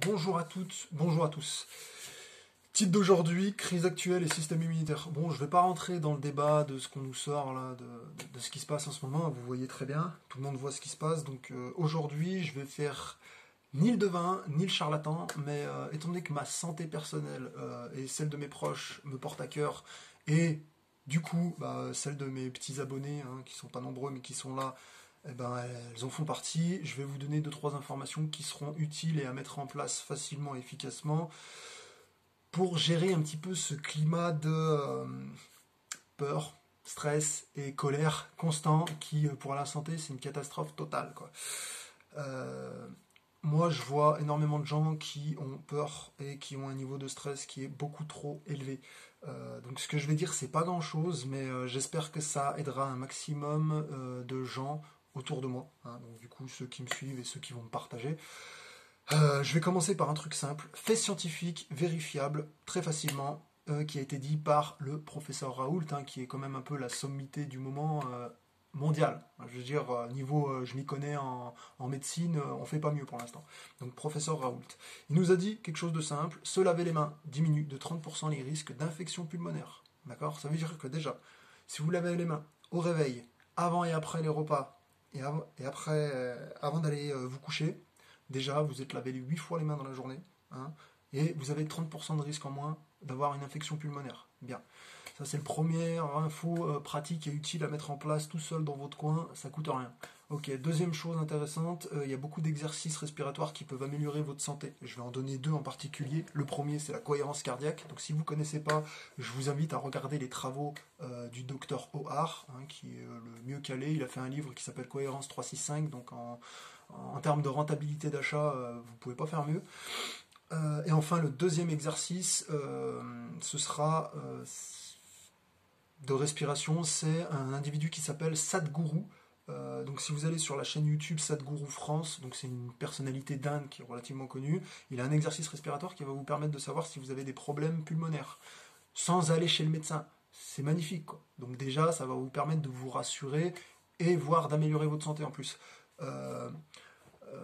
Bonjour à toutes, bonjour à tous. Titre d'aujourd'hui, crise actuelle et système immunitaire. Bon, je vais pas rentrer dans le débat de ce qu'on nous sort là, de ce qui se passe en ce moment, vous voyez très bien, tout le monde voit ce qui se passe, donc aujourd'hui je vais faire ni le devin, ni le charlatan, mais étant donné que ma santé personnelle et celle de mes proches me portent à cœur, et du coup, celle de mes petits abonnés, hein, qui sont pas nombreux mais qui sont là, eh ben, elles en font partie. Je vais vous donner deux trois informations qui seront utiles et à mettre en place facilement et efficacement pour gérer un petit peu ce climat de peur, stress et colère constant qui, pour la santé, c'est une catastrophe totale, quoi. Euh, Moi, je vois énormément de gens qui ont peur et qui ont un niveau de stress qui est beaucoup trop élevé. Donc, ce que je vais dire, c'est pas grand-chose, mais j'espère que ça aidera un maximum de gens autour de moi, hein. Donc, du coup, ceux qui me suivent et ceux qui vont me partager. Je vais commencer par un truc simple, fait scientifique, vérifiable, très facilement, qui a été dit par le professeur Raoult, hein, qui est quand même un peu la sommité du moment mondial. Je veux dire, niveau, je m'y connais en médecine, on fait pas mieux pour l'instant. Donc, professeur Raoult. Il nous a dit quelque chose de simple, se laver les mains diminue de 30% les risques d'infection pulmonaire. D'accord? Ça veut dire que déjà, si vous lavez les mains au réveil, avant et après les repas, et après, avant d'aller vous coucher, déjà, vous êtes lavé 8 fois les mains dans la journée, hein, et vous avez 30% de risque en moins d'avoir une infection pulmonaire. Bien. Ça, c'est le premier info pratique et utile à mettre en place tout seul dans votre coin, ça coûte rien. Ok, deuxième chose intéressante, il y a beaucoup d'exercices respiratoires qui peuvent améliorer votre santé. Je vais en donner deux en particulier. Le premier, c'est la cohérence cardiaque. Donc, si vous ne connaissez pas, je vous invite à regarder les travaux du docteur O'Hare, hein, qui est le mieux calé. Il a fait un livre qui s'appelle Cohérence 365, donc en termes de rentabilité d'achat, vous ne pouvez pas faire mieux. Et enfin, le deuxième exercice, ce sera de respiration. C'est un individu qui s'appelle Sadhguru. Donc si vous allez sur la chaîne YouTube Sadhguru France, donc c'est une personnalité d'Inde qui est relativement connue, il a un exercice respiratoire qui va vous permettre de savoir si vous avez des problèmes pulmonaires, sans aller chez le médecin. C'est magnifique, quoi. Donc déjà, ça va vous permettre de vous rassurer et voire d'améliorer votre santé en plus. Euh,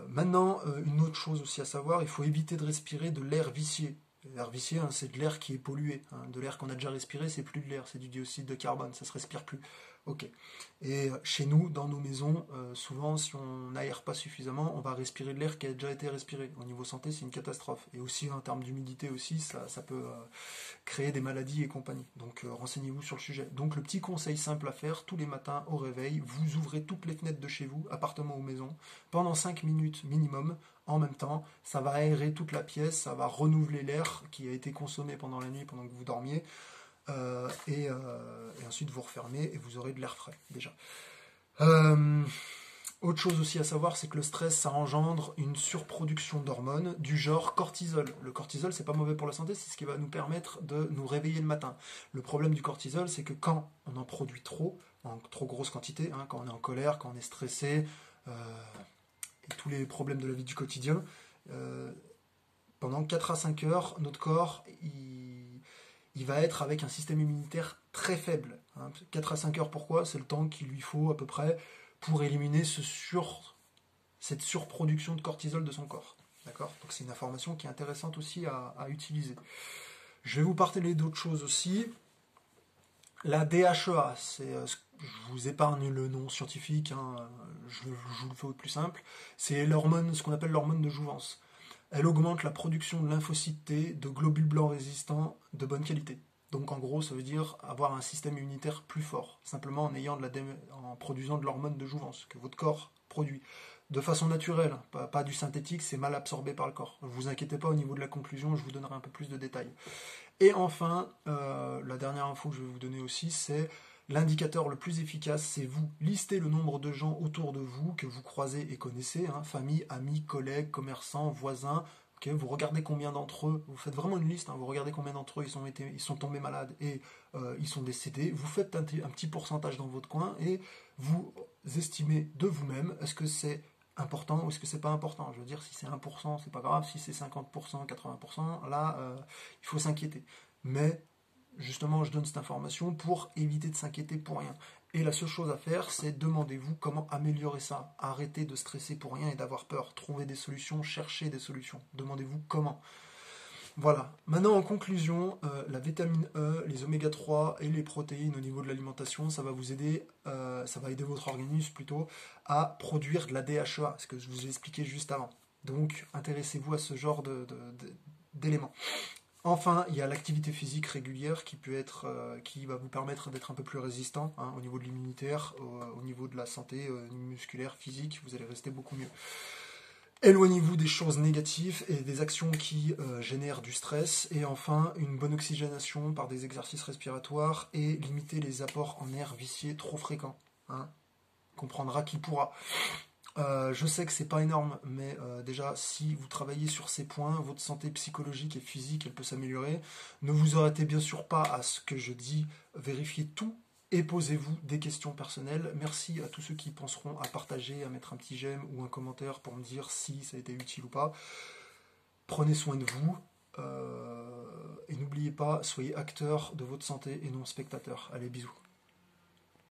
Maintenant, une autre chose aussi à savoir, il faut éviter de respirer de l'air vicié. L'air vicié, hein, c'est de l'air qui est pollué, hein. De l'air qu'on a déjà respiré, c'est plus de l'air, c'est du dioxyde de carbone, ça se respire plus. Ok. Et chez nous, dans nos maisons, souvent, si on n'aère pas suffisamment, on va respirer de l'air qui a déjà été respiré. Au niveau santé, c'est une catastrophe. Et aussi en termes d'humidité aussi, ça peut créer des maladies et compagnie. Donc renseignez-vous sur le sujet. Donc le petit conseil simple à faire, tous les matins au réveil, vous ouvrez toutes les fenêtres de chez vous, appartement ou maison, pendant 5 minutes minimum, en même temps, ça va aérer toute la pièce, ça va renouveler l'air qui a été consommé pendant la nuit, pendant que vous dormiez, et ensuite vous refermez et vous aurez de l'air frais déjà. Euh, Autre chose aussi à savoir, c'est que le stress, ça engendre une surproduction d'hormones du genre cortisol. Le cortisol, c'est pas mauvais pour la santé, c'est ce qui va nous permettre de nous réveiller le matin. Le problème du cortisol, c'est que quand on en produit trop, en trop grosse quantité, hein, quand on est en colère, quand on est stressé, euh, et tous les problèmes de la vie du quotidien, euh, pendant 4 à 5 heures, notre corps, il va être avec un système immunitaire très faible, hein. 4 à 5 heures, pourquoi? C'est le temps qu'il lui faut à peu près pour éliminer cette surproduction de cortisol de son corps. D'accord? Donc c'est une information qui est intéressante aussi à utiliser. Je vais vous parler d'autres choses aussi. La DHEA, je vous épargne le nom scientifique, hein, je vous le fais au plus simple. C'est l'hormone, ce qu'on appelle l'hormone de jouvence. Elle augmente la production de lymphocytes T, de globules blancs résistants de bonne qualité. Donc en gros, ça veut dire avoir un système immunitaire plus fort, simplement en produisant de l'hormone de jouvence que votre corps produit. De façon naturelle, pas du synthétique, c'est mal absorbé par le corps. Ne vous inquiétez pas au niveau de la conclusion, je vous donnerai un peu plus de détails. Et enfin, la dernière info que je vais vous donner aussi, c'est l'indicateur le plus efficace, c'est vous. Listez le nombre de gens autour de vous que vous croisez et connaissez, hein, famille, amis, collègues, commerçants, voisins. Okay, vous regardez combien d'entre eux, vous faites vraiment une liste, hein, vous regardez combien d'entre eux ils sont tombés malades et ils sont décédés. Vous faites un petit pourcentage dans votre coin et vous estimez de vous-même, est-ce que c'est important ou est-ce que c'est pas important. Je veux dire, si c'est 1%, c'est pas grave. Si c'est 50%, 80%, là, il faut s'inquiéter. Mais Justement, je donne cette information pour éviter de s'inquiéter pour rien. Et la seule chose à faire, c'est demandez-vous comment améliorer ça. Arrêtez de stresser pour rien et d'avoir peur. Trouvez des solutions, cherchez des solutions. Demandez-vous comment. Voilà. Maintenant, en conclusion, la vitamine E, les oméga 3 et les protéines au niveau de l'alimentation, ça va vous aider, ça va aider votre organisme plutôt à produire de la DHEA, ce que je vous ai expliqué juste avant. Donc, intéressez-vous à ce genre d'éléments. Enfin, il y a l'activité physique régulière qui va vous permettre d'être un peu plus résistant au niveau de l'immunitaire, au niveau de la santé musculaire, physique, vous allez rester beaucoup mieux. Éloignez-vous des choses négatives et des actions qui génèrent du stress. Et enfin, une bonne oxygénation par des exercices respiratoires et limiter les apports en air viciés trop fréquents. Comprendra qui pourra. Je sais que c'est pas énorme, mais déjà, si vous travaillez sur ces points, votre santé psychologique et physique, elle peut s'améliorer. Ne vous arrêtez bien sûr pas à ce que je dis, vérifiez tout et posez-vous des questions personnelles. Merci à tous ceux qui penseront à partager, à mettre un petit j'aime ou un commentaire pour me dire si ça a été utile ou pas. Prenez soin de vous et n'oubliez pas, soyez acteur de votre santé et non spectateur. Allez, bisous.